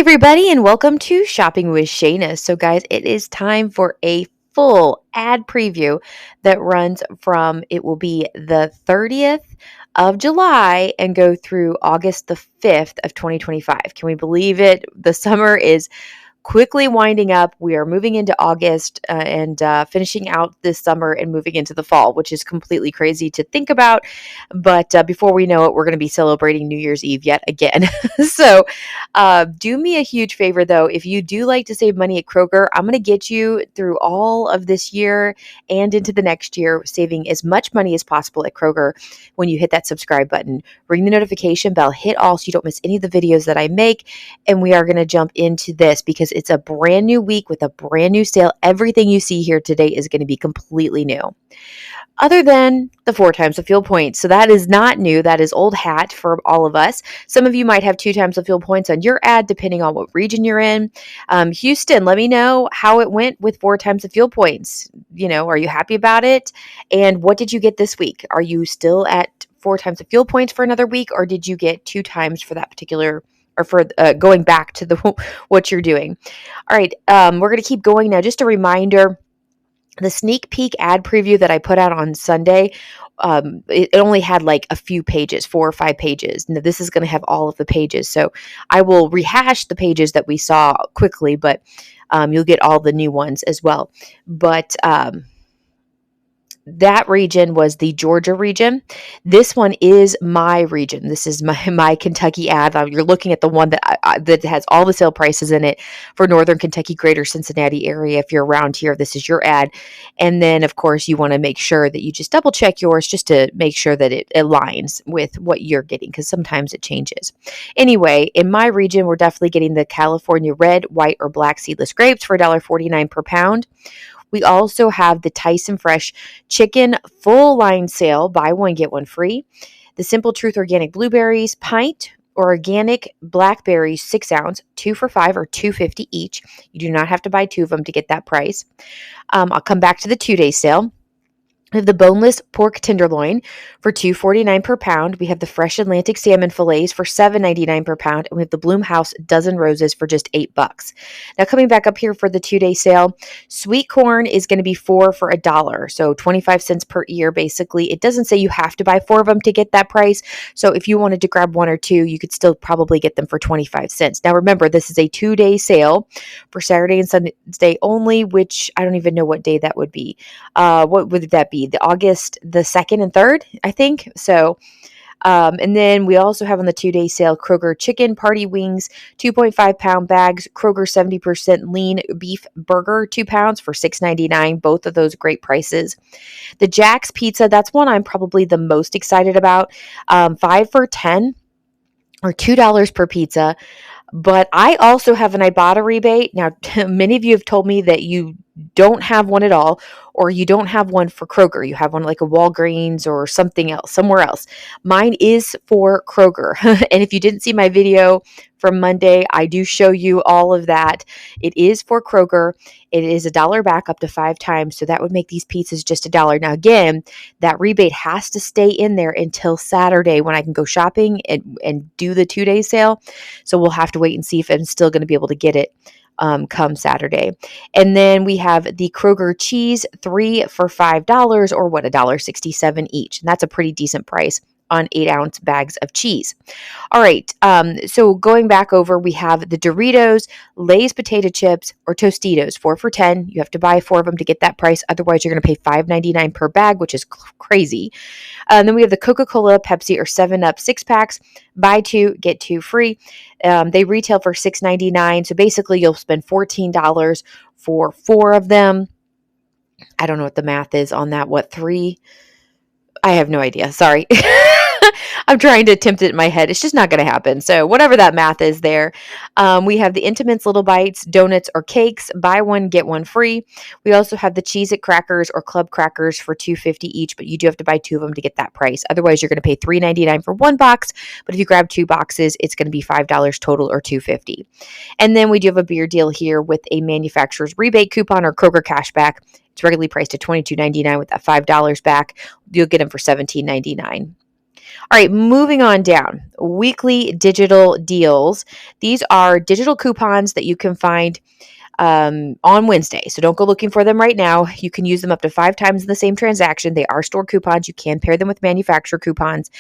everybody, and welcome to Shopping with Shana. So, guys, it is time for a full ad preview that runs from it will be the 30th of July and go through August the 5th of 2025. Can we believe it? The summer is quickly winding up. We are moving into August and finishing out this summer and moving into the fall, which is completely crazy to think about. But before we know it, we're going to be celebrating New Year's Eve yet again. So do me a huge favor, though. If you do like to save money at Kroger, I'm going to get you through all of this year and into the next year, saving as much money as possible at Kroger when you hit that subscribe button. Ring the notification bell, hit all so you don't miss any of the videos that I make. And we are going to jump into this because it's a brand new week with a brand new sale. Everything you see here today is going to be completely new, other than the 4 times the fuel points. So that is not new. That is old hat for all of us. Some of you might have 2 times the fuel points on your ad, depending on what region you're in. Houston, let me know how it went with 4 times the fuel points. Are you happy about it? And what did you get this week? Are you still at 4 times the fuel points for another week, or did you get 2 times for that particular, or for going back to the what you're doing? All right, we're going to keep going now. Just a reminder, the sneak peek ad preview that I put out on Sunday, it only had like a few pages, 4 or 5 pages. Now, this is going to have all of the pages. So I will rehash the pages that we saw quickly, but you'll get all the new ones as well. But that region was the Georgia region. This one is my region. This is my Kentucky ad. You're looking at the one that has all the sale prices in it for Northern Kentucky, Greater Cincinnati area. If you're around here, this is your ad. And then, of course, you want to make sure that you just double check yours just to make sure that it aligns with what you're getting, because sometimes it changes. Anyway, in my region, we're definitely getting the California red, white, or black seedless grapes for $1.49 per pound. We also have the Tyson Fresh Chicken Full Line Sale, buy one, get one free. The Simple Truth Organic Blueberries Pint or Organic Blackberries 6 ounce, 2 for $5 or $2.50 each. You do not have to buy 2 of them to get that price. I'll come back to the 2-day sale. We have the boneless pork tenderloin for $2.49 per pound. We have the fresh Atlantic salmon fillets for $7.99 per pound. And we have the Bloomhouse dozen roses for just $8. Now, coming back up here for the 2-day sale, sweet corn is going to be 4 for $1. So 25 cents per ear, basically. It doesn't say you have to buy 4 of them to get that price. So if you wanted to grab 1 or 2, you could still probably get them for 25 cents. Now, remember, this is a 2-day sale for Saturday and Sunday only, which I don't even know what day that would be. What would that be? The August the 2nd and 3rd, I think. So, and then we also have on the 2-day sale Kroger chicken party wings, 2.5 pound bags, Kroger 70% lean beef burger, 2 pounds for $6.99. Both of those great prices. The Jack's pizza, that's one I'm probably the most excited about. 5 for $10 or $2 per pizza. But I also have an Ibotta rebate. Now, many of you have told me that you don't have one at all, or you don't have one for Kroger. You have one like a Walgreens or something else, somewhere else. Mine is for Kroger. And if you didn't see my video from Monday, I do show you all of that. It is for Kroger. It is $1 back up to 5 times. So that would make these pizzas just $1. Now, again, that rebate has to stay in there until Saturday when I can go shopping and do the 2-day sale. So we'll have to wait and see if I'm still going to be able to get it come Saturday. And then we have the Kroger cheese, 3 for $5 or $1.67 each. And that's a pretty decent price on 8-ounce bags of cheese. All right. So going back over, we have the Doritos, Lay's potato chips, or Tostitos, 4 for $10. You have to buy 4 of them to get that price. Otherwise, you're going to pay $5.99 per bag, which is crazy. And then we have the Coca-Cola, Pepsi, or 7-Up 6-packs. Buy 2, get 2 free. They retail for $6.99. So basically, you'll spend $14 for 4 of them. I don't know what the math is on that. What, 3? I have no idea. Sorry. I'm trying to attempt it in my head. It's just not going to happen. So whatever that math is there. We have the Intimates Little Bites, donuts, or cakes. Buy 1, get 1 free. We also have the Cheez-It crackers or club crackers for $2.50 each, but you do have to buy 2 of them to get that price. Otherwise, you're going to pay $3.99 for 1 box. But if you grab 2 boxes, it's going to be $5 total or $2.50. And then we do have a beer deal here with a manufacturer's rebate coupon or Kroger cashback. It's regularly priced at $22.99 with that $5 back. You'll get them for $17.99. All right, moving on down. Weekly digital deals. These are digital coupons that you can find on Wednesday. So don't go looking for them right now. You can use them up to 5 times in the same transaction. They are store coupons. You can pair them with manufacturer coupons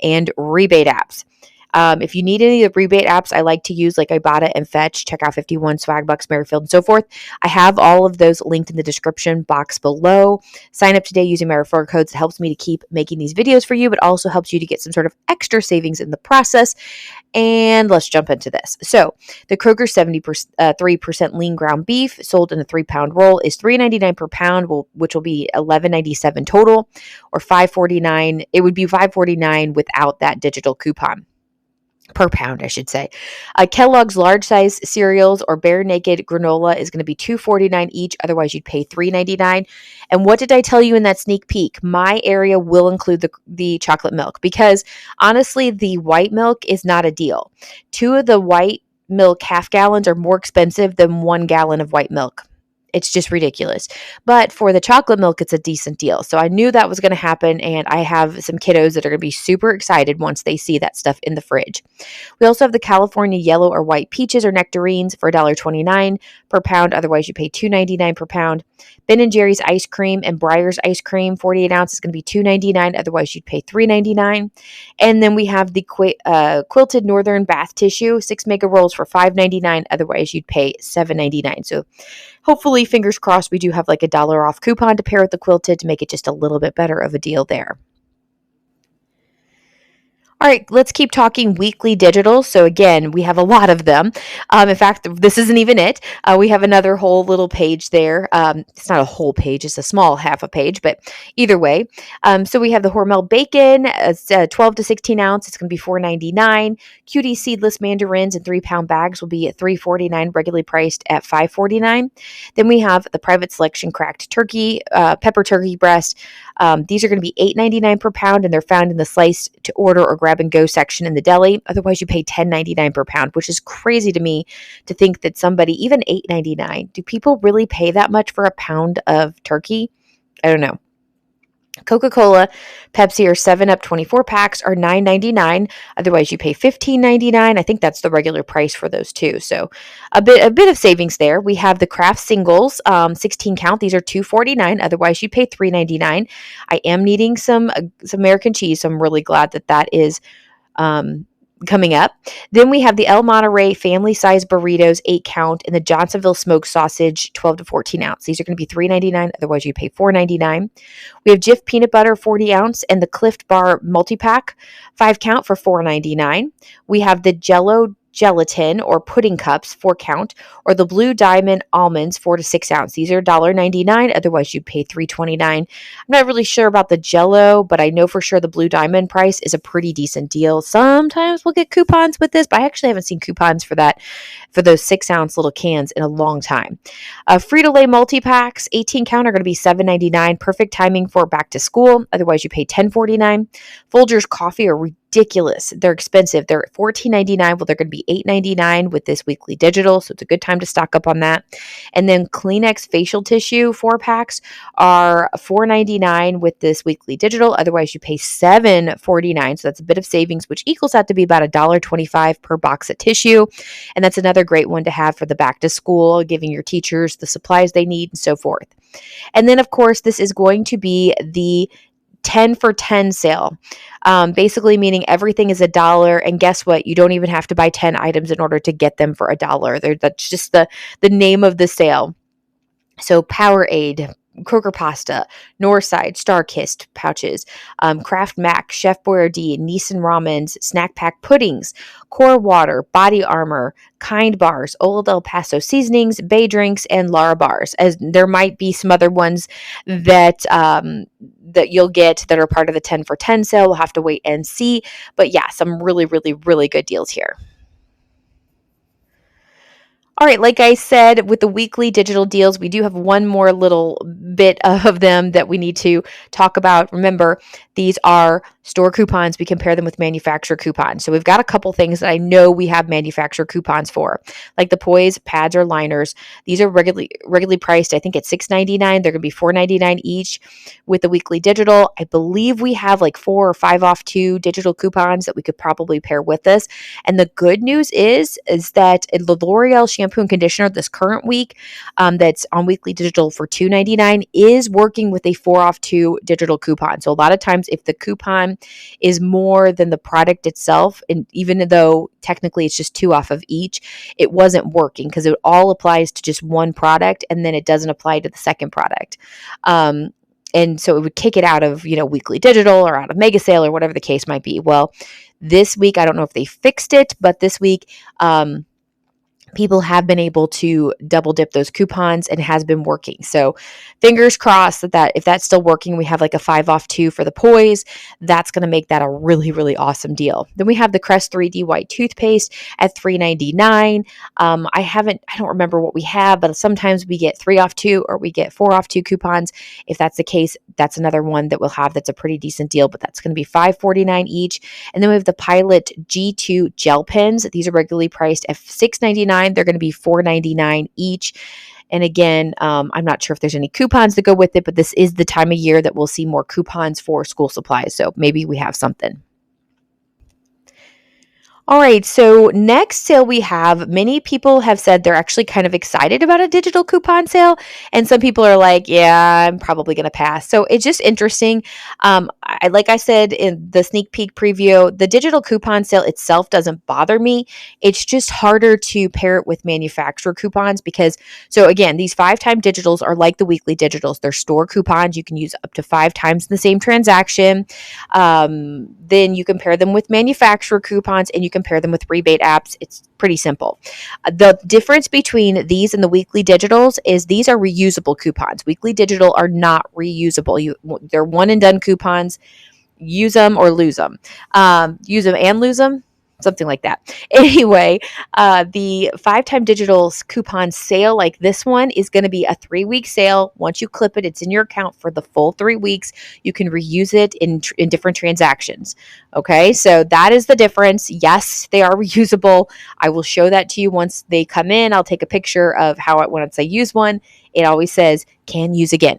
and rebate apps. If you need any of the rebate apps I like to use, like Ibotta and Fetch, check out 51, Swagbucks, Merrifield, and so forth. I have all of those linked in the description box below. Sign up today using my referral codes. It helps me to keep making these videos for you, but also helps you to get some sort of extra savings in the process. And let's jump into this. So the Kroger 73% lean ground beef sold in a 3-pound roll is $3.99 per pound, which will be $11.97 total, or $5.49. It would be $5.49 without that digital coupon. Per pound, I should say. Kellogg's large size cereals or bare naked granola is going to be $2.49 each. Otherwise, you'd pay $3.99. And what did I tell you in that sneak peek? My area will include the chocolate milk, because honestly, the white milk is not a deal. 2 of the white milk half gallons are more expensive than 1 gallon of white milk. It's just ridiculous. But for the chocolate milk, it's a decent deal. So I knew that was going to happen, and I have some kiddos that are going to be super excited once they see that stuff in the fridge. We also have the California yellow or white peaches or nectarines for $1.29 per pound. Otherwise, you pay $2.99 per pound. Ben & Jerry's ice cream and Breyer's ice cream, 48 ounce, is going to be $2.99. Otherwise, you'd pay $3.99. And then we have the quilted northern bath tissue, 6 mega rolls for $5.99. Otherwise, you'd pay $7.99. So hopefully, fingers crossed, we do have like $1 off coupon to pair with the quilted to make it just a little bit better of a deal there. All right, let's keep talking weekly digital. So again, we have a lot of them. In fact, this isn't even it. We have another whole little page there. It's not a whole page; it's a small half a page, but either way. So we have the Hormel bacon, 12 to 16 ounce. It's going to be $4.99. Cutie seedless mandarins in 3-pound bags will be at $3.49, regularly priced at $5.49. Then we have the Private Selection cracked turkey, pepper turkey breast. These are going to be $8.99 per pound, and they're found in the slice to order or grab and go section in the deli. Otherwise, you pay $10.99 per pound, which is crazy to me to think that somebody, even $8.99, do people really pay that much for a pound of turkey? I don't know. Coca-Cola, Pepsi, or 7-Up 24 packs are $9.99. Otherwise, you pay $15.99. I think that's the regular price for those too. So a bit of savings there. We have the Kraft singles, 16 count. These are $2.49. Otherwise, you pay $3.99. I am needing some American cheese, so I'm really glad that is coming up. Then we have the El Monterey family size burritos, 8 count, and the Johnsonville smoked sausage, 12 to 14 ounce. These are going to be $3.99. Otherwise, you pay $4.99. We have Jif peanut butter, 40 ounce, and the Clift bar multi-pack, 5 count, for $4.99. We have the Jello gelatin or pudding cups, 4 count, or the Blue Diamond almonds, 4 to 6 ounce. These are $1.99. Otherwise, you'd pay $3.29. I'm not really sure about the Jello, but I know for sure the Blue Diamond price is a pretty decent deal. Sometimes we'll get coupons with this, but I actually haven't seen coupons for those 6-ounce little cans in a long time. Frito-Lay multi-packs, 18 count, are going to be $7.99. Perfect timing for back to school. Otherwise, you pay $10.49. Folgers coffee are ridiculous. They're expensive. They're at $14.99. Well, they're going to be $8.99 with this weekly digital, so it's a good time to stock up on that. And then Kleenex facial tissue 4 packs are $4.99 with this weekly digital. Otherwise, you pay $7.49. So that's a bit of savings, which equals out to be about $1.25 per box of tissue. And that's another great one to have for the back to school, giving your teachers the supplies they need and so forth. And then, of course, this is going to be the 10 for 10 sale, basically meaning everything is $1. And guess what? You don't even have to buy 10 items in order to get them for $1. That's just the name of the sale. So Powerade, Kroger pasta, Northside, Starkist pouches, Kraft Mac, Chef Boyardee, Nissan ramens, snack pack puddings, Core Water, Body Armor, Kind bars, Old El Paso seasonings, Bay drinks, and Lara bars. As there might be some other ones that you'll get that are part of the 10 for 10 sale. We'll have to wait and see. But yeah, some really, really, really good deals here. All right, like I said, with the weekly digital deals, we do have one more little bit of them that we need to talk about. Remember, these are store coupons. We compare them with manufacturer coupons. So we've got a couple things that I know we have manufacturer coupons for, like the Poise pads or liners. These are regularly priced, I think, at $6.99. They're going to be $4.99 each. With the weekly digital, I believe we have like 4 or 5 off 2 digital coupons that we could probably pair with this. And the good news is that the L'Oreal shampoo and conditioner this current week, that's on weekly digital for $2.99, is working with a 4 off 2 digital coupon. So a lot of times, if the coupon is more than the product itself, and even though technically it's just 2 off of each, it wasn't working because it all applies to just one product, and then it doesn't apply to the second product. And so it would kick it out of, weekly digital or out of mega sale or whatever the case might be. Well, this week, I don't know if they fixed it, but this week, people have been able to double dip those coupons and it has been working. So fingers crossed that if that's still working, we have like a 5 off 2 for the Poise. That's going to make that a really, really awesome deal. Then we have the Crest 3D white toothpaste at $3.99. I don't remember what we have, but sometimes we get 3 off 2 or we get 4 off 2 coupons. If that's the case, that's another one that we'll have that's a pretty decent deal, but that's going to be $5.49 each. And then we have the Pilot G2 gel pens. These are regularly priced at $6.99. They're going to be $4.99 each. And again, I'm not sure if there's any coupons to go with it, but this is the time of year that we'll see more coupons for school supplies. So maybe we have something. All right, so next sale we have, many people have said they're actually kind of excited about a digital coupon sale, and some people are like, yeah, I'm probably going to pass. So it's just interesting. Like I said in the sneak peek preview, the digital coupon sale itself doesn't bother me. It's just harder to pair it with manufacturer coupons because, so again, these 5-time digitals are like the weekly digitals. They're store coupons. You can use up to 5 times in the same transaction. Then you compare them with manufacturer coupons and you compare them with rebate apps. It's pretty simple. The difference between these and the weekly digitals is these are reusable coupons. Weekly digital are not reusable. They're one and done coupons. Use them or lose them. Use them and lose them. Something like that. Anyway, the 5-time digital coupon sale like this one is going to be a 3-week sale. Once you clip it, it's in your account for the full 3 weeks. You can reuse it in different transactions. Okay, so that is the difference. Yes, they are reusable. I will show that to you once they come in. I'll take a picture of how once I use one, it always says can use again.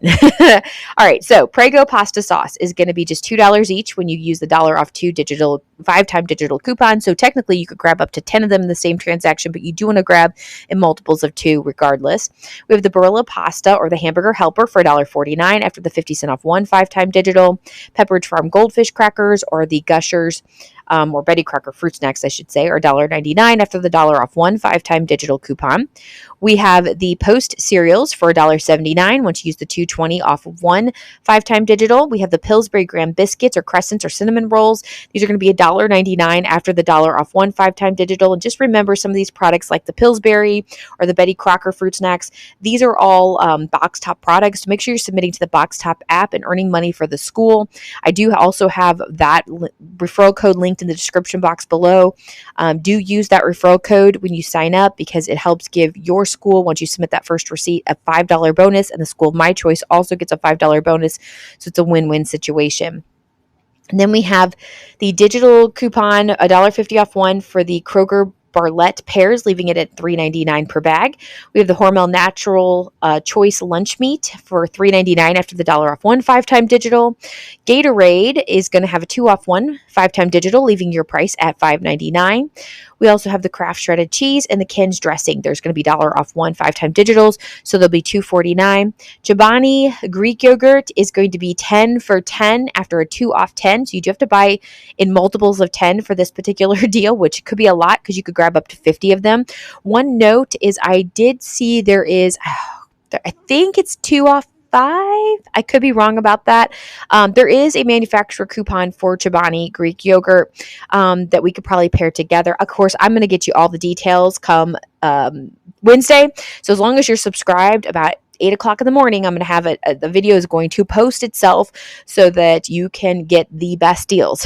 All right, so Prego pasta sauce is going to be just $2 each when you use the $1 off 2 digital 5-time digital coupons. So technically you could grab up to 10 of them in the same transaction, but you do want to grab in multiples of 2 regardless. We have the Barilla pasta or the hamburger helper for $1.49 after the 50 cent off 1 5-time digital. Pepperidge Farm goldfish crackers or the Gushers or Betty Crocker fruit snacks, I should say, are $1.99 after the $1 off 1 5-time digital coupon. We have the Post cereals for $1.79 once you use the $2.20 off of 1 5-time digital. We have the Pillsbury Graham biscuits or crescents or cinnamon rolls. These are going to be $1.99 after the $1 off 1 5-time digital. And just remember, some of these products like the Pillsbury or the Betty Crocker fruit snacks, these are all box top products. So make sure you're submitting to the box top app and earning money for the school. I do also have that referral code linked in the description box below. Do use that referral code when you sign up because it helps give your school, once you submit that first receipt, a $5 bonus, and the school of my choice also gets a $5 bonus. So it's a win-win situation. And then we have the digital coupon, $1.50 off 1 for the Kroger Barlett pears, leaving it at $3.99 per bag. We have the Hormel Natural Choice lunch meat for $3.99 after the $1 off 1 5-time digital. Gatorade is going to have a 2 off 1 5-time digital, leaving your price at $5.99. We also have the Kraft shredded cheese and the Ken's dressing. There's going to be $1 off 1 5-time digitals, so they'll be $2.49. Chobani Greek yogurt is going to be 10 for 10 after a 2 off 10. So you do have to buy in multiples of 10 for this particular deal, which could be a lot because you could grab up to 50 of them. One note is I did see there is, I think it's 2 off 5. I could be wrong about that. There is a manufacturer coupon for Chobani Greek yogurt that we could probably pair together. Of course, I'm going to get you all the details come Wednesday. So as long as you're subscribed about 8 o'clock in the morning, I'm going to have the video is going to post itself so that you can get the best deals.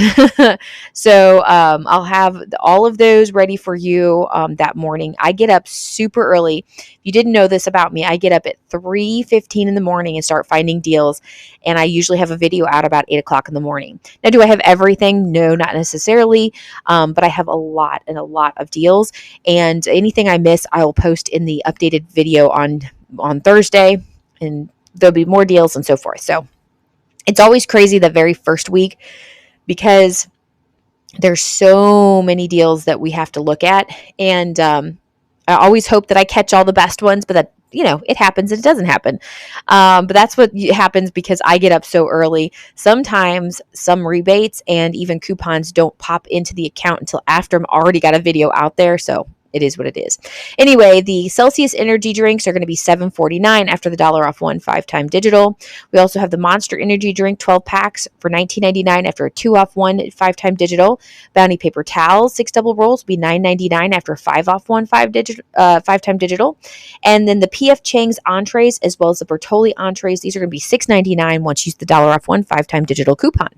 So I'll have all of those ready for you that morning. I get up super early. If you didn't know this about me, I get up at 3:15 in the morning and start finding deals. And I usually have a video out about 8 o'clock in the morning. Now, do I have everything? No, not necessarily. But I have a lot of deals. And anything I miss, I'll post in the updated video on Thursday. And there'll be more deals and so forth. So it's always crazy the very first week because there's so many deals that we have to look at. And I always hope that I catch all the best ones, but that, it happens and it doesn't happen. But that's what happens because I get up so early. Sometimes some rebates and even coupons don't pop into the account until after I'm already got a video out there. So it is what it is. Anyway, the Celsius energy drinks are going to be $7.49 after the $1 off 1 5-time digital. We also have the Monster energy drink 12 packs for $19.99 after a 2 off 1 5-time digital. Bounty paper towels 6 double rolls will be $9.99 after a 5 off 1 5-time digital. And then the PF Chang's entrees as well as the Bertolli entrees, these are going to be $6.99 once you use the $1 off 1 5-time digital coupon.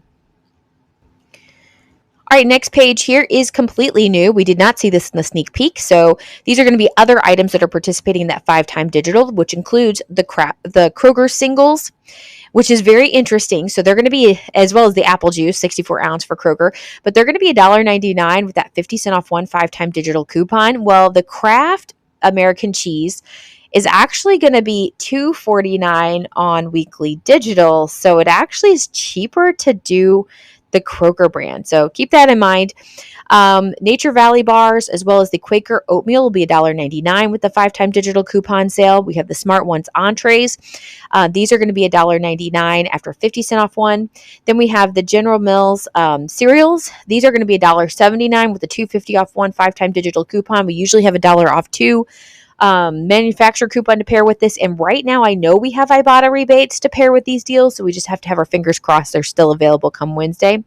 All right, next page here is completely new. We did not see this in the sneak peek. So these are going to be other items that are participating in that 5-time digital, which includes the Kroger singles, which is very interesting. So they're going to be, as well as the apple juice, 64 ounce for Kroger, but they're going to be $1.99 with that 50 cent off 1 5-time digital coupon. Well, the Kraft American cheese is actually going to be $2.49 on weekly digital. So it actually is cheaper to do the Kroger brand. So keep that in mind. Nature Valley bars as well as the Quaker oatmeal will be $1.99 with the 5-time digital coupon sale. We have the Smart Ones entrees. These are going to be $1.99 after 50 cent off 1. Then we have the General Mills cereals. These are going to be $1.79 with the 250 off 1 5-time digital coupon. We usually have $1 off 2 manufacturer coupon to pair with this. And right now I know we have Ibotta rebates to pair with these deals. So we just have to have our fingers crossed they're still available come Wednesday.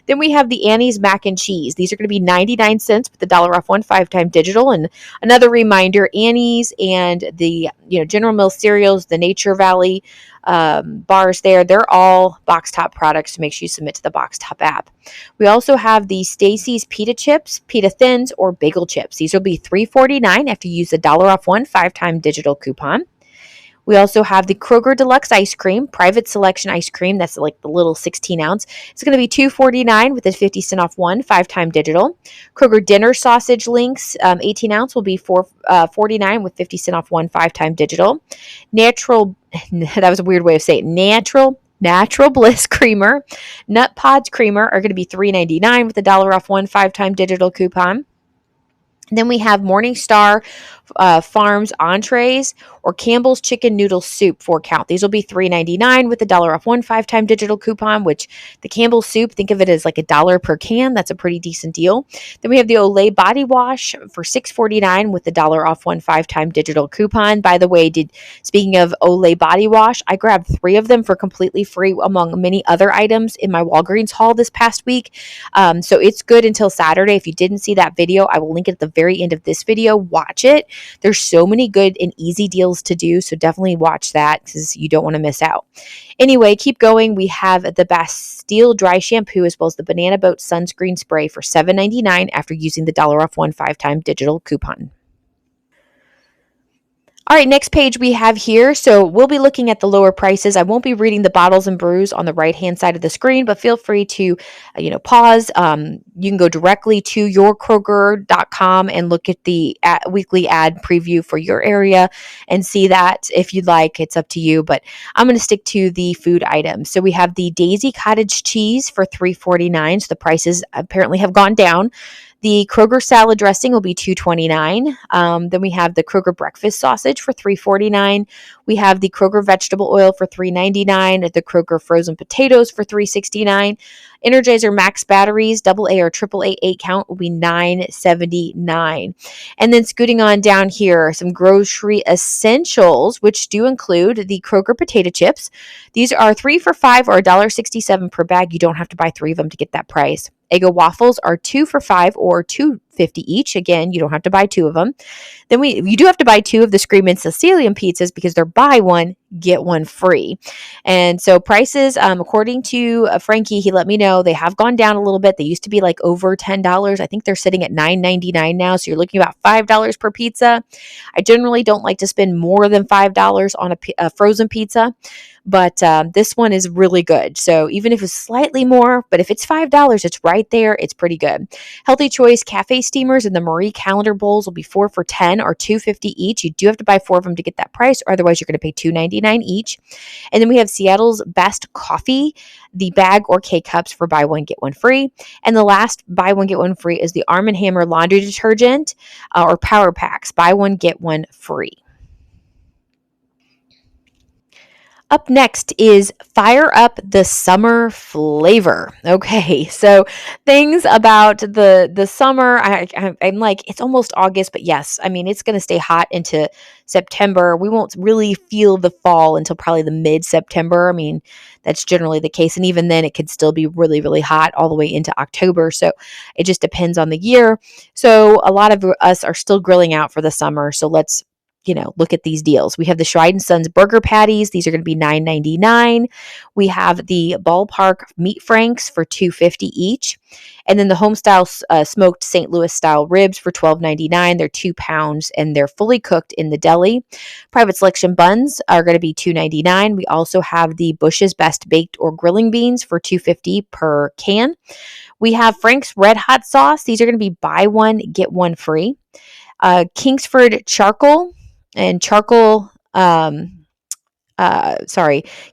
Then we have the Annie's mac and cheese. These are going to be 99 cents with the $1 off 1 5-time digital. And another reminder, Annie's and the General Mills cereals, the Nature Valley bars there, they're all box top products, so make sure you submit to the box top app. We also have the Stacy's pita chips, pita thins, or bagel chips. These will be $3.49 after you use the $1 off 1 5-time digital coupon. We also have the Kroger Deluxe ice cream, private selection ice cream. That's like the little 16 ounce. It's going to be $2.49 with a 50 cent off 1 5-time digital. Kroger dinner sausage links, 18 ounce will be $4.49 with 50 cent off 1 5-time digital. Natural, that was a weird way of saying it. Natural Bliss creamer, Nut Pods creamer are going to be $3.99 with the $1 off 1 5-time digital coupon. Then we have Morningstar Farms entrees or Campbell's chicken noodle soup 4-count. These will be $3.99 with the $1 off 1 5-time digital coupon, which the Campbell's soup, think of it as like $1 per can. That's a pretty decent deal. Then we have the Olay body wash for $6.49 with the $1 off 1 5-time digital coupon. By the way, speaking of Olay body wash, I grabbed 3 of them for completely free among many other items in my Walgreens haul this past week. So it's good until Saturday. If you didn't see that video, I will link it at the very end of this video. Watch it. There's so many good and easy deals to do, so definitely watch that because you don't want to miss out. Anyway, keep going. We have the Bastille dry shampoo as well as the Banana Boat sunscreen spray for $7.99 after using the $1 off 1 5-time digital coupon. All right, next page we have here. So we'll be looking at the lower prices. I won't be reading the bottles and brews on the right-hand side of the screen, but feel free to, pause. You can go directly to yourkroger.com and look at the weekly ad preview for your area and see that if you'd like. It's up to you, but I'm going to stick to the food items. So we have the Daisy cottage cheese for $3.49. So the prices apparently have gone down. The Kroger salad dressing will be $2.29. Then we have the Kroger breakfast sausage for $3.49. We have the Kroger vegetable oil for $3.99. The Kroger frozen potatoes for $3.69. Energizer Max batteries, AA or AAA 8-count, will be $9.79. And then scooting on down here, some grocery essentials, which do include the Kroger potato chips. These are 3 for $5 or $1.67 per bag. You don't have to buy 3 of them to get that price. Eggo waffles are 2 for $5 or $2 $2.50 each. Again, you don't have to buy two of them. Then you do have to buy two of the Scream and Sicilian pizzas because they're buy one, get one free. And so prices, according to Frankie, he let me know they have gone down a little bit. They used to be like over $10. I think they're sitting at $9.99 now. So you're looking about $5 per pizza. I generally don't like to spend more than $5 on a frozen pizza, but this one is really good. So even if it's slightly more, but if it's $5, it's right there. It's pretty good. Healthy Choice Cafe Steamers and the Marie Calendar Bowls will be 4 for $10 or $2.50 each. You do have to buy 4 of them to get that price, or otherwise you're going to pay $2.99 each. And then we have Seattle's Best Coffee, the bag or K-Cups for buy one, get one free. And the last buy one, get one free is the Arm & Hammer laundry detergent or Power Packs, buy one, get one free. Up next is Fire Up the Summer Flavor. Okay, so things about the summer. I'm like, it's almost August, but yes, I mean, it's going to stay hot into September. We won't really feel the fall until probably the mid-September. I mean, that's generally the case. And even then, it could still be really, really hot all the way into October. So it just depends on the year. So a lot of us are still grilling out for the summer. So let's look at these deals. We have the Scheid & Sons burger patties. These are going to be $9.99. We have the Ballpark meat franks for $2.50 each. And then the Homestyle smoked St. Louis style ribs for $12.99. They're 2 pounds and they're fully cooked in the deli. Private Selection buns are going to be $2.99. We also have the Bush's Best Baked or Grilling Beans for $2.50 per can. We have Frank's Red Hot Sauce. These are going to be buy one, get one free. Kingsford Charcoal. And charcoal,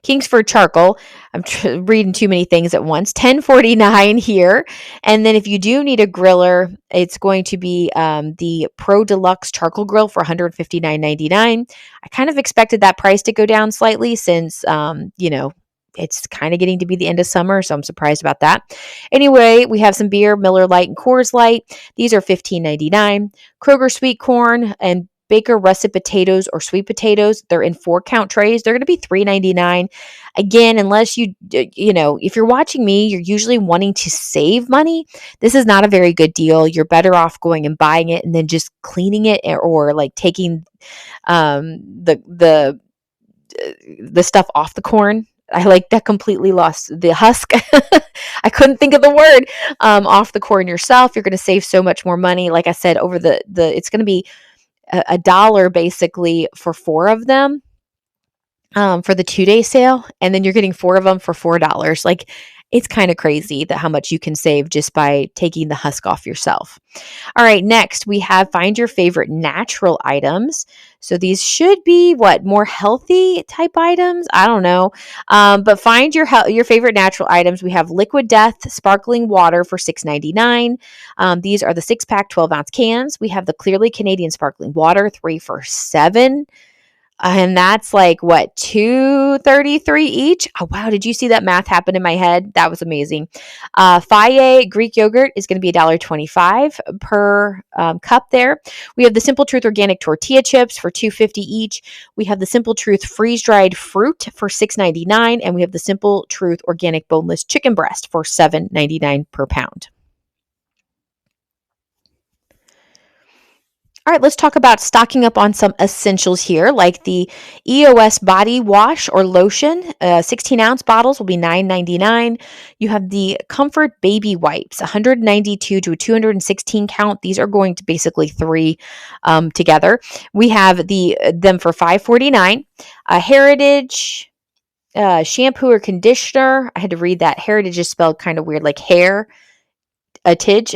Kingsford Charcoal. I'm reading too many things at once. $10.49 here. And then if you do need a griller, it's going to be the Pro Deluxe Charcoal Grill for $159.99. I kind of expected that price to go down slightly since, it's kind of getting to be the end of summer, so I'm surprised about that. Anyway, we have some beer, Miller Lite and Coors Light. These are $15.99. Kroger Sweet Corn and Baker russet potatoes or sweet potatoes. They're in 4-count trays. They're going to be $3.99. Again, unless if you're watching me, you're usually wanting to save money. This is not a very good deal. You're better off going and buying it and then just cleaning it or like taking the stuff off the corn. I like that completely lost the husk. I couldn't think of the word off the corn yourself. You're going to save so much more money. Like I said, over it's going to be $1 basically for 4 of them for the 2-day sale, and then you're getting 4 of them for $4. Like, it's kind of crazy that how much you can save just by taking the husk off yourself. All right, next we have find your favorite natural items. So these should be more healthy type items. I don't know, but find your favorite natural items. We have Liquid Death sparkling water for $6.99. These are the 6-pack 12-ounce cans. We have the Clearly Canadian sparkling water 3 for $7. And that's like $2.33 each. Oh wow! Did you see that math happen in my head? That was amazing. Faye Greek yogurt is going to be $1.25 per cup. There, we have the Simple Truth organic tortilla chips for $2.50 each. We have the Simple Truth freeze dried fruit for $6.99, and we have the Simple Truth organic boneless chicken breast for $7.99 per pound. All right, let's talk about stocking up on some essentials here, like the EOS body wash or lotion. 16-ounce bottles will be $9.99. You have the Comfort baby wipes, 192 to a 216 count. These are going to basically 3 together. We have them for $5.49. Heritage shampoo or conditioner. I had to read that. Heritage is spelled kind of weird, like hair. A tidge.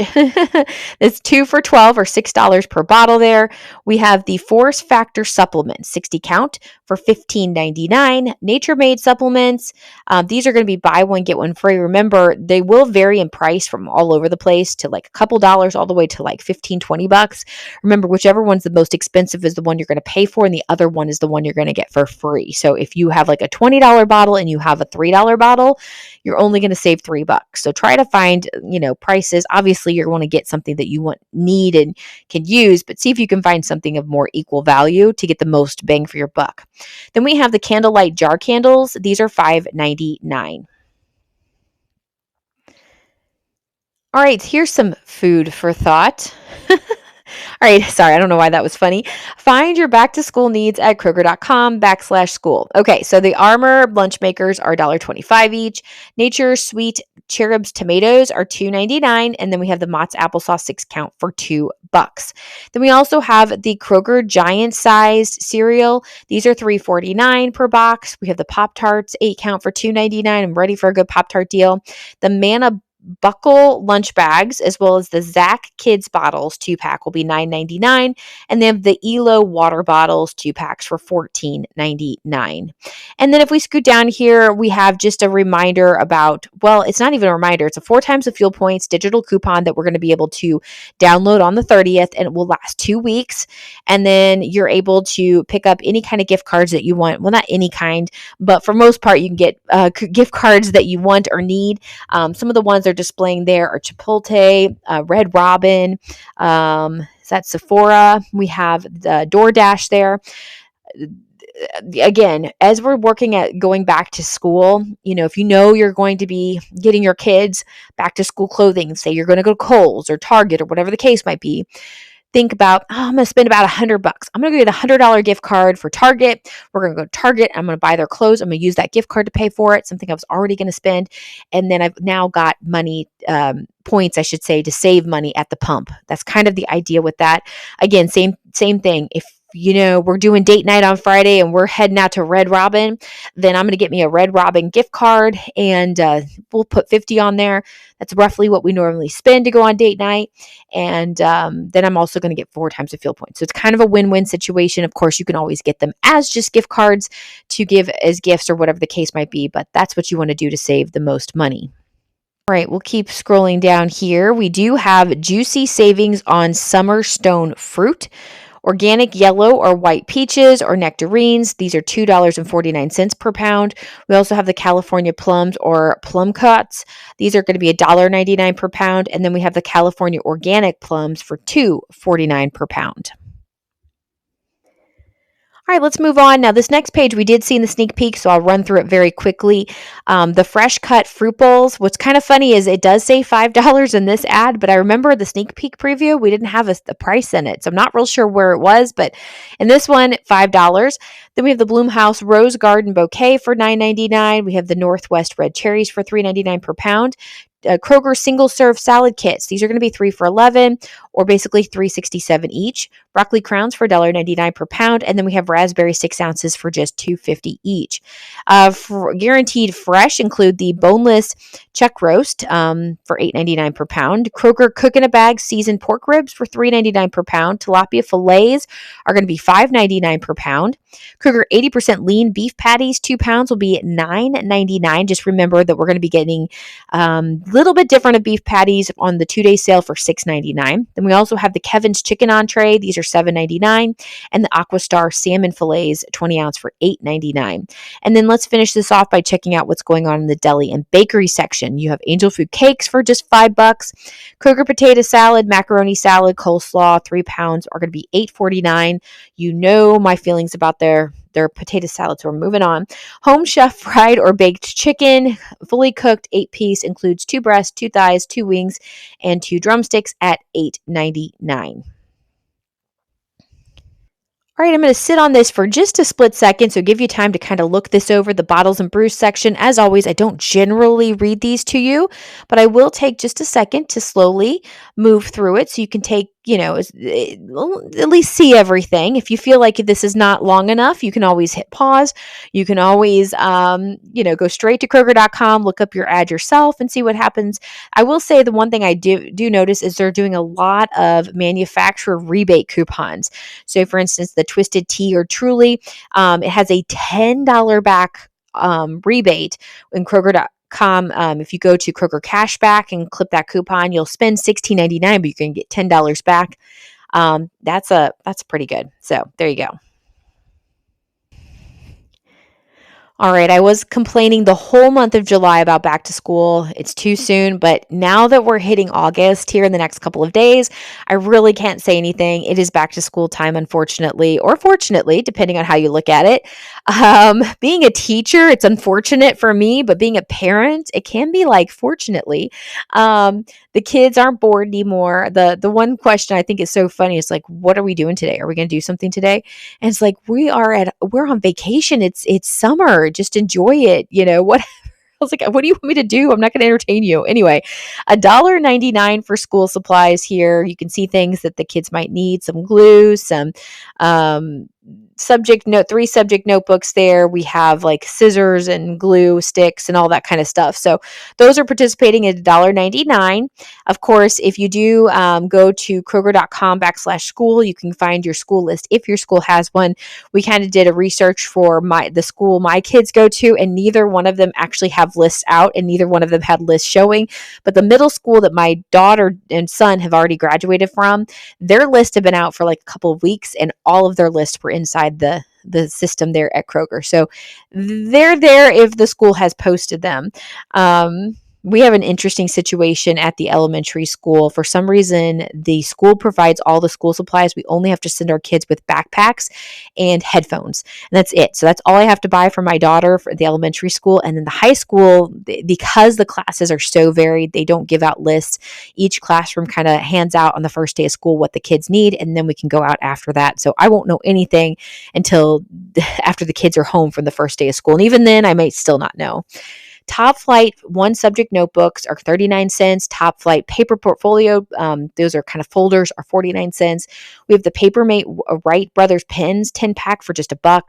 It's 2 for $12 or $6 per bottle there. We have the Force Factor supplement, 60 count for $15.99. Nature Made supplements. These are going to be buy one, get one free. Remember, they will vary in price from all over the place to like a couple dollars all the way to like $15-$20. Remember, whichever one's the most expensive is the one you're going to pay for, and the other one is the one you're going to get for free. So if you have like a $20 bottle and you have a $3 bottle, you're only going to save $3. So try to find, prices. Obviously, you're going to get something that you need and can use, but see if you can find something of more equal value to get the most bang for your buck. Then we have the Candlelight jar candles. These are $5.99. All right, here's some food for thought. All right, sorry, I don't know why that was funny. Find your back to school needs at Kroger.com/school. Okay, so the Armor lunch makers are $1.25 each. Nature Sweet Cherubs tomatoes are $2.99, and then we have the Mott's applesauce 6 count for $2. Then we also have the Kroger giant sized cereal. These are $3.49 per box. We have the Pop Tarts 8 count for $2.99. I'm ready for a good Pop Tart deal. The Manna Buckle lunch bags, as well as the Zach Kids bottles 2 pack will be $9.99, and they have the Elo water bottles 2 packs for $14.99. And then if we scoot down here, we have just a reminder about, well, it's not even a reminder, it's a 4 times the fuel points digital coupon that we're going to be able to download on the 30th, and it will last 2 weeks. And then you're able to pick up any kind of gift cards that you want. Well, not any kind, but for most part, you can get gift cards that you want or need. Some of the ones they're displaying there are Chipotle, Red Robin, is that Sephora? We have the DoorDash there. Again, as we're working at going back to school, if you know you're going to be getting your kids back to school clothing, say you're going to go to Kohl's or Target or whatever the case might be, think about, I'm going to spend about $100. I'm going to get a $100 gift card for Target. We're going to go to Target. I'm going to buy their clothes. I'm going to use that gift card to pay for it, something I was already going to spend. And then I've now got money, points, I should say, to save money at the pump. That's kind of the idea with that. Again, same thing. If we're doing date night on Friday and we're heading out to Red Robin, then I'm going to get me a Red Robin gift card, and we'll put 50 on there. That's roughly what we normally spend to go on date night. And then I'm also going to get 4 times the fuel points. So it's kind of a win-win situation. Of course, you can always get them as just gift cards to give as gifts or whatever the case might be, but that's what you want to do to save the most money. All right, we'll keep scrolling down here. We do have juicy savings on summer stone fruit. Organic yellow or white peaches or nectarines. These are $2.49 per pound. We also have the California plums or plum cuts. These are going to be $1.99 per pound. And then we have the California organic plums for $2.49 per pound. All right, let's move on. Now, this next page we did see in the sneak peek, so I'll run through it very quickly. The fresh cut fruit bowls. What's kind of funny is it does say $5 in this ad, but I remember the sneak peek preview, we didn't have a price in it. So I'm not real sure where it was, but in this one, $5. Then we have the Bloomhouse Rose Garden Bouquet for $9.99. We have the Northwest Red Cherries for $3.99 per pound. Kroger single serve salad kits. These are going to be 3 for $11, or basically $3.67 each. Broccoli crowns for $1.99 per pound, and then we have raspberry 6 ounces for just $2.50 each. For guaranteed fresh include the boneless chuck roast for $8.99 per pound. Kroger cook in a bag seasoned pork ribs for $3.99 per pound. Tilapia fillets are going to be $5.99 per pound. Kroger 80% lean beef patties, 2 pounds, will be $9.99. Just remember that we're going to be getting little bit different of beef patties on the 2-day sale for $6.99. Then we also have the Kevin's chicken entree. These are $7.99, and the Aquastar salmon fillets, 20 ounce for $8.99. And then let's finish this off by checking out what's going on in the deli and bakery section. You have Angel Food cakes for just $5. Kroger potato salad, macaroni salad, coleslaw, 3 pounds are going to be $8.49. You know my feelings about their potato salad, so we're moving on. Home Chef fried or baked chicken, fully cooked, 8-piece, includes 2 breasts, 2 thighs, 2 wings, and 2 drumsticks at $8.99. All right, I'm going to sit on this for just a split second, so give you time to kind of look this over, the bottles and brews section. As always, I don't generally read these to you, but I will take just a second to slowly move through it so you can take, at least see everything. If you feel like this is not long enough, you can always hit pause. You can always, go straight to Kroger.com, look up your ad yourself and see what happens. I will say the one thing I do notice is they're doing a lot of manufacturer rebate coupons. So for instance, the Twisted Tea or Truly, it has a $10 back rebate in Kroger.com. If you go to Kroger Cashback and clip that coupon, you'll spend $16.99, but you can get $10 back. That's pretty good. So there you go. All right, I was complaining the whole month of July about back to school. It's too soon, but now that we're hitting August here in the next couple of days, I really can't say anything. It is back to school time, unfortunately, or fortunately, depending on how you look at it. Being a teacher, it's unfortunate for me, but being a parent, it can be like fortunately. The kids aren't bored anymore. The one question I think is so funny is like, what are we doing today? Are we going to do something today? And it's like we're on vacation. It's summer. Just enjoy it. What I was like, what do you want me to do? I'm not going to entertain you. Anyway, $1.99 for school supplies here. You can see things that the kids might need, some glue, some um, three subject notebooks there. We have like scissors and glue sticks and all that kind of stuff. So those are participating at $1.99. Of course, if you do go to Kroger.com/school, you can find your school list if your school has one. We kind of did a research for the school my kids go to, and neither one of them actually have lists out, and neither one of them had lists showing. But the middle school that my daughter and son have already graduated from, their lists have been out for like a couple of weeks, and all of their lists were inside the system there at Kroger. So they're there if the school has posted them. We have an interesting situation at the elementary school. For some reason, the school provides all the school supplies. We only have to send our kids with backpacks and headphones. And that's it. So that's all I have to buy for my daughter for the elementary school. And then the high school, because the classes are so varied, they don't give out lists. Each classroom kind of hands out on the first day of school what the kids need, and then we can go out after that. So I won't know anything until after the kids are home from the first day of school. And even then, I may still not know. Top Flight one subject notebooks are 39 cents. Top Flight paper portfolio, those are kind of folders, are 49 cents. We have the Papermate Wright Brothers pens 10 pack for just $1.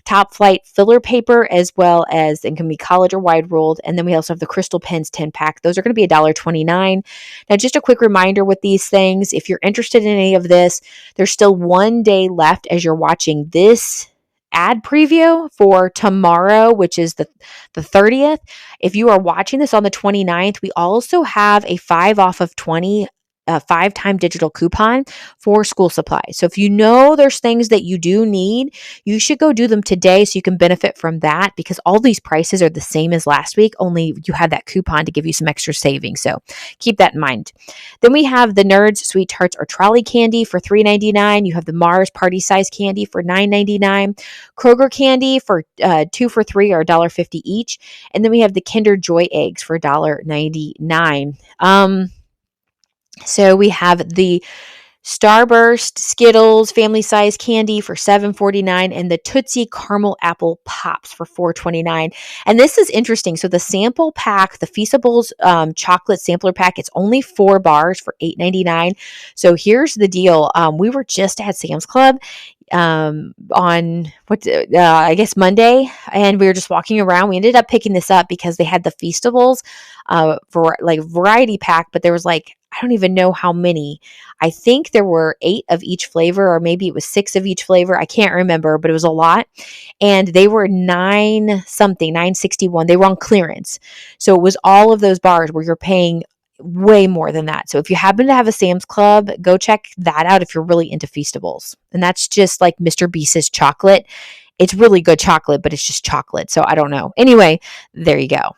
Top Flight filler paper, as well as it can be college or wide ruled. And then we also have the Crystal pens 10 pack. Those are going to be $1.29. Now, just a quick reminder with these things, if you're interested in any of this, there's still one day left as you're watching this ad preview for tomorrow, which is the 30th. If you are watching this on the 29th, we also have a 5 off of 20 5-time digital coupon for school supplies. So if you know there's things that you do need, you should go do them today so you can benefit from that, because all these prices are the same as last week, only you have that coupon to give you some extra savings. So keep that in mind. Then we have the Nerds Sweet Tarts or Trolley Candy for $3.99. You have the Mars Party Size Candy for $9.99. Kroger Candy for 2 for $3 or $1.50 each. And then we have the Kinder Joy Eggs for $1.99. So we have the Starburst Skittles family size candy for $7.49 and the Tootsie Caramel Apple Pops for $4.29. And this is interesting. So the sample pack, the Feastables chocolate sampler pack, it's only 4 bars for $8.99. So here's the deal. We were just at Sam's Club on I guess Monday, and we were just walking around. We ended up picking this up because they had the Feastables for like variety pack, but there was like, I don't even know how many. I think there were 8 of each flavor, or maybe it was 6 of each flavor. I can't remember, but it was a lot. And they were $9.61. They were on clearance. So it was all of those bars where you're paying way more than that. So if you happen to have a Sam's Club, go check that out if you're really into Feastables. And that's just like Mr. Beast's chocolate. It's really good chocolate, but it's just chocolate. So I don't know. Anyway, there you go.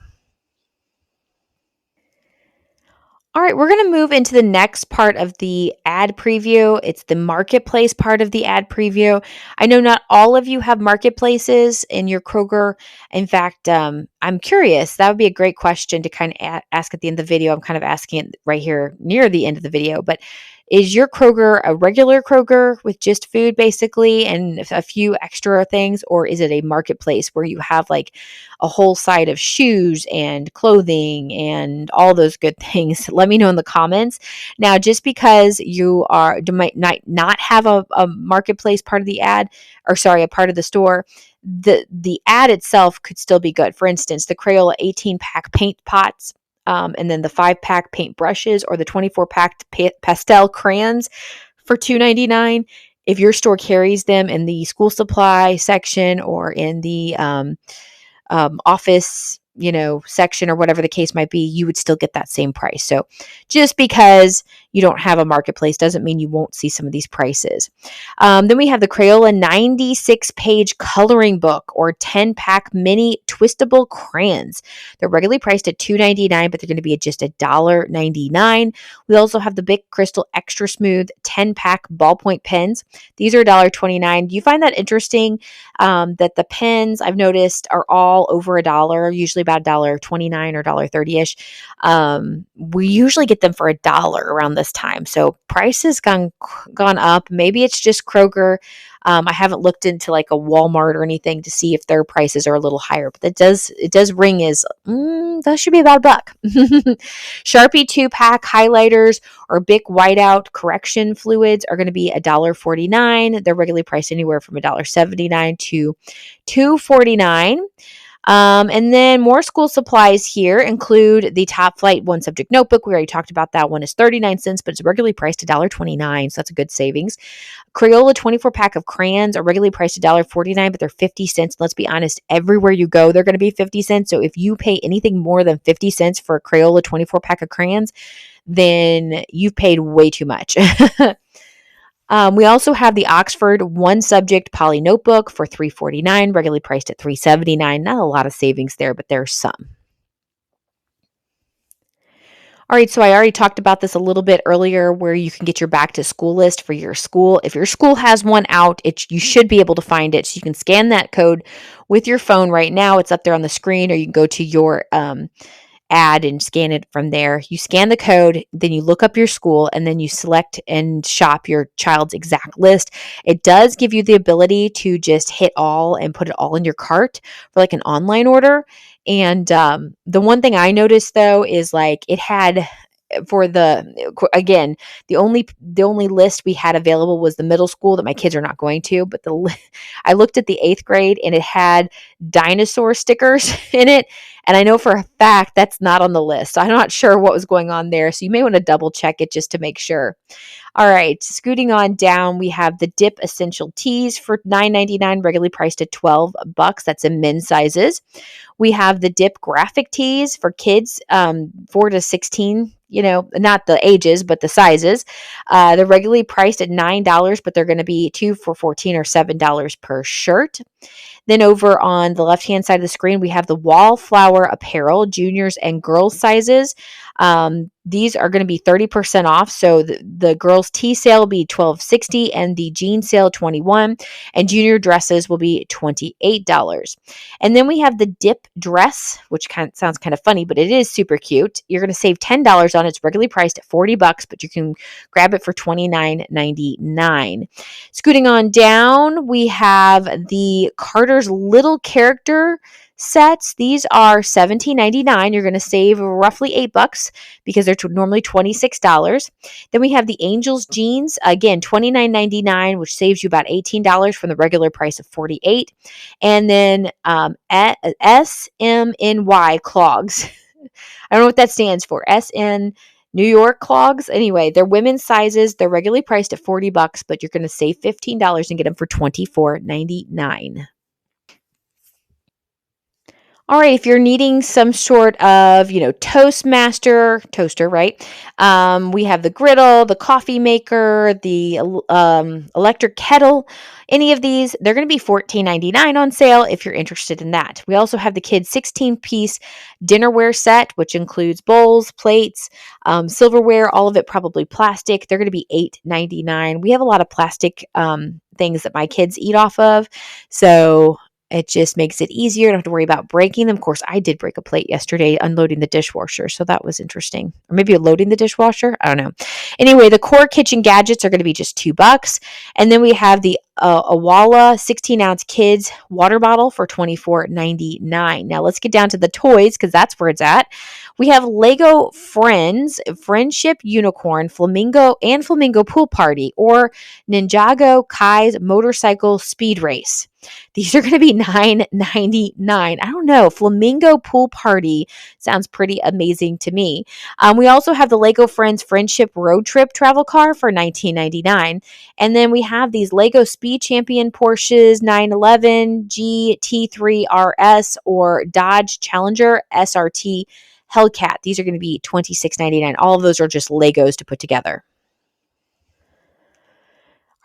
All right, we're going to move into the next part of the ad preview. It's the marketplace part of the ad preview. I know not all of you have marketplaces in your Kroger. In fact, I'm curious. That would be a great question to kind of ask at the end of the video. I'm kind of asking it right here near the end of the video. But is your Kroger a regular Kroger with just food basically and a few extra things? Or is it a marketplace where you have like a whole side of shoes and clothing and all those good things? Let me know in the comments. Now, just because you might not have a marketplace part of the ad, or sorry, a part of the store, the ad itself could still be good. For instance, the Crayola 18-pack paint pots, and then the 5-pack paint brushes, or the 24-pack pastel crayons for $2.99. If your store carries them in the school supply section or in the office, section or whatever the case might be, you would still get that same price. So just because, you don't have a marketplace doesn't mean you won't see some of these prices. Then we have the Crayola 96-page coloring book or 10-pack mini twistable crayons. They're regularly priced at $2.99, but they're going to be at just $1.99. We also have the Bic Crystal Extra Smooth 10-pack ballpoint pens. These are $1.29. Do you find that interesting that the pens I've noticed are all over $1, usually about $1.29 or $1.30-ish. We usually get them for $1 around this time. So price has gone up. Maybe it's just Kroger. I haven't looked into like a Walmart or anything to see if their prices are a little higher, but it does ring as that should be about $1. Sharpie 2-pack highlighters or Bic whiteout correction fluids are going to be $1.49. They're regularly priced anywhere from $1.79 to $2.49. And then more school supplies here include the Top Flight One Subject Notebook. We already talked about that one. Is 39 cents, but it's regularly priced $1.29, so that's a good savings. Crayola 24-pack of crayons are regularly priced $1.49, but they're 50 cents. Let's be honest, everywhere you go, they're going to be 50 cents. So if you pay anything more than 50 cents for a Crayola 24-pack of crayons, then you've paid way too much. We also have the Oxford One Subject Poly Notebook for $3.49, regularly priced at $3.79. Not a lot of savings there, but there's some. All right, so I already talked about this a little bit earlier where you can get your back to school list for your school. If your school has one out, you should be able to find it. So you can scan that code with your phone right now. It's up there on the screen, or you can go to your ad and scan it from there. You scan the code, then you look up your school, and then you select and shop your child's exact list. It does give you the ability to just hit all and put it all in your cart for like an online order. And the one thing I noticed though is like it had for the only list we had available was the middle school that my kids are not going to, but I looked at the 8th grade and it had dinosaur stickers in it. And I know for a fact that's not on the list. So I'm not sure what was going on there. So you may want to double check it just to make sure. All right, scooting on down, we have the Dip Essential Tees for $9.99, regularly priced at $12. That's in men's sizes. We have the Dip Graphic Tees for kids 4 to 16, not the ages, but the sizes. They're regularly priced at $9, but they're going to be 2 for $14 or $7 per shirt. Then over on the left-hand side of the screen, we have the Wallflower Apparel, juniors and girls sizes. These are going to be 30% off. So the girls' tee sale will be $12.60 and the jean sale $21, and junior dresses will be $28. And then we have the Dip dress, which sounds kind of funny, but it is super cute. You're going to save $10 on it. It's regularly priced at $40, but you can grab it for $29.99. Scooting on down, we have the Carter's Little Character sets. These are $17.99. You're going to save roughly $8 because they're normally $26. Then we have the Angels jeans, again $29.99, which saves you about $18 from the regular price of $48. And then SMNY clogs. I don't know what that stands for. SN New York clogs. Anyway, they're women's sizes. They're regularly priced at $40, but you're going to save $15 and get them for $24.99. All right, if you're needing some sort of, Toastmaster toaster, right? We have the griddle, the coffee maker, the electric kettle. Any of these, they're going to be $14.99 on sale if you're interested in that. We also have the kids' 16-piece dinnerware set, which includes bowls, plates, silverware, all of it probably plastic. They're going to be $8.99. We have a lot of plastic things that my kids eat off of, so it just makes it easier. You don't have to worry about breaking them. Of course, I did break a plate yesterday unloading the dishwasher, so that was interesting. Or maybe loading the dishwasher. I don't know. Anyway, the core kitchen gadgets are going to be just $2. And then we have the Awala 16-ounce kids water bottle for $24.99. Now let's get down to the toys because that's where it's at. We have Lego Friends, Friendship Unicorn, Flamingo Pool Party, or Ninjago Kai's Motorcycle Speed Race. These are going to be $9.99. I don't know. Flamingo Pool Party sounds pretty amazing to me. We also have the Lego Friends Friendship Road Trip Travel Car for $19.99. And then we have these Lego Speed Champion Porsches 911 GT3 RS or Dodge Challenger SRT Hellcat. These are going to be $26.99. All of those are just Legos to put together.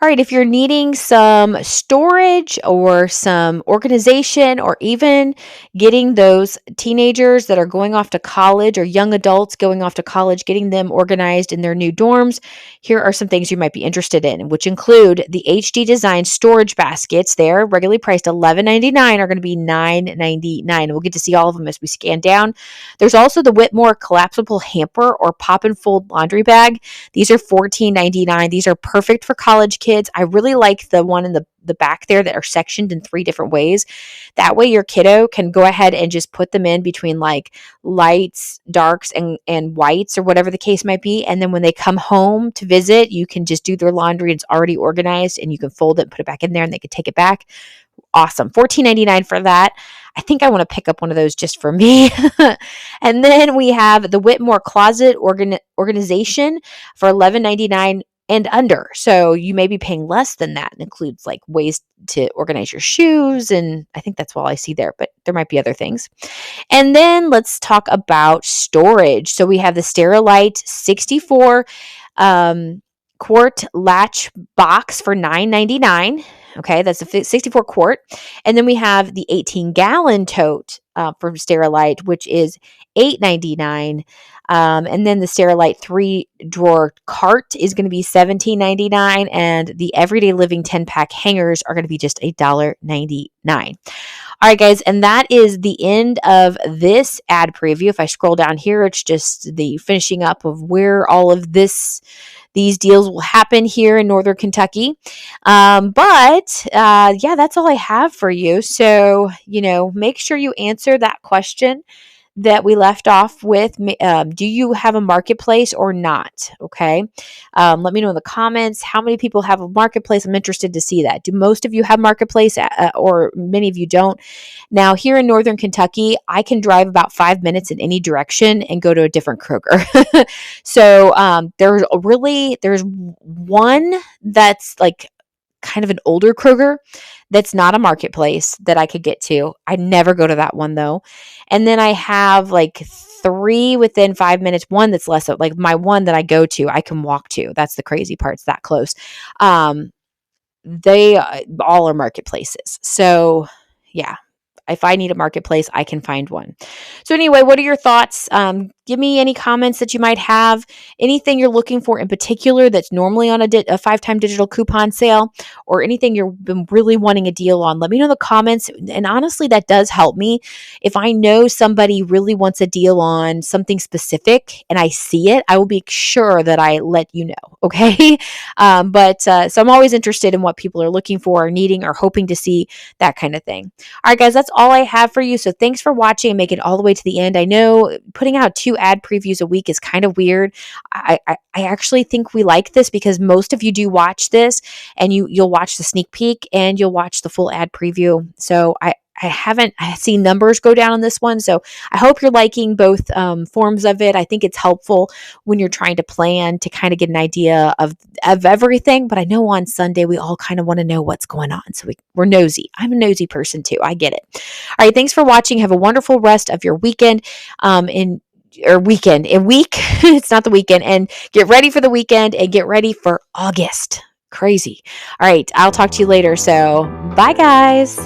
All right, if you're needing some storage or some organization, or even getting those teenagers that are going off to college or young adults going off to college, getting them organized in their new dorms, here are some things you might be interested in, which include the HD Design storage baskets. They're regularly priced $11.99, are going to be $9.99. We'll get to see all of them as we scan down. There's also the Whitmore collapsible hamper or pop and fold laundry bag. These are $14.99. These are perfect for college kids. I really like the one in the back there that are sectioned in 3 different ways. That way your kiddo can go ahead and just put them in between like lights, darks, and whites, or whatever the case might be. And then when they come home to visit, you can just do their laundry. It's already organized and you can fold it and put it back in there and they can take it back. Awesome. $14.99 for that. I think I want to pick up one of those just for me. And then we have the Whitmore Closet Organization for $11.99 and under. So you may be paying less than that. It includes like ways to organize your shoes. And I think that's all I see there, but there might be other things. And then let's talk about storage. So we have the Sterilite 64 quart latch box for $9.99. Okay, that's a 64 quart. And then we have the 18-gallon tote from Sterilite, which is $8.99. And then the Sterilite 3-drawer cart is going to be $17.99. And the Everyday Living 10-pack hangers are going to be just $1.99. All right, guys, and that is the end of this ad preview. If I scroll down here, it's just the finishing up of where all of these deals will happen here in Northern Kentucky. But yeah, that's all I have for you. So, make sure you answer that question that we left off with. Do you have a marketplace or not? Okay. Let me know in the comments how many people have a marketplace. I'm interested to see that. Do most of you have marketplace or many of you don't? Now, here in Northern Kentucky, I can drive about 5 minutes in any direction and go to a different Kroger. So there's one that's like kind of an older Kroger that's not a marketplace that I could get to. I never go to that one though. And then I have like 3 within 5 minutes. One that's less like my one that I go to, I can walk to. That's the crazy part. It's that close. They all are marketplaces. So yeah, if I need a marketplace, I can find one. So anyway, what are your thoughts? Give me any comments that you might have. Anything you're looking for in particular that's normally on a 5-time digital coupon sale, or anything you've been really wanting a deal on. Let me know in the comments. And honestly, that does help me. If I know somebody really wants a deal on something specific and I see it, I will be sure that I let you know. Okay. So I'm always interested in what people are looking for, or needing, or hoping to see, that kind of thing. All right, guys, that's all I have for you. So thanks for watching and making it all the way to the end. I know putting out 2 ad previews a week is kind of weird. I actually think we like this because most of you do watch this, and you'll watch the sneak peek and you'll watch the full ad preview. So I haven't seen numbers go down on this one. So I hope you're liking both forms of it. I think it's helpful when you're trying to plan to kind of get an idea of everything. But I know on Sunday, we all kind of want to know what's going on. So we're nosy. I'm a nosy person too. I get it. All right. Thanks for watching. Have a wonderful rest of your weekend. Weekend. It's not the weekend. And get ready for the weekend and get ready for August. Crazy. All right. I'll talk to you later. So bye, guys.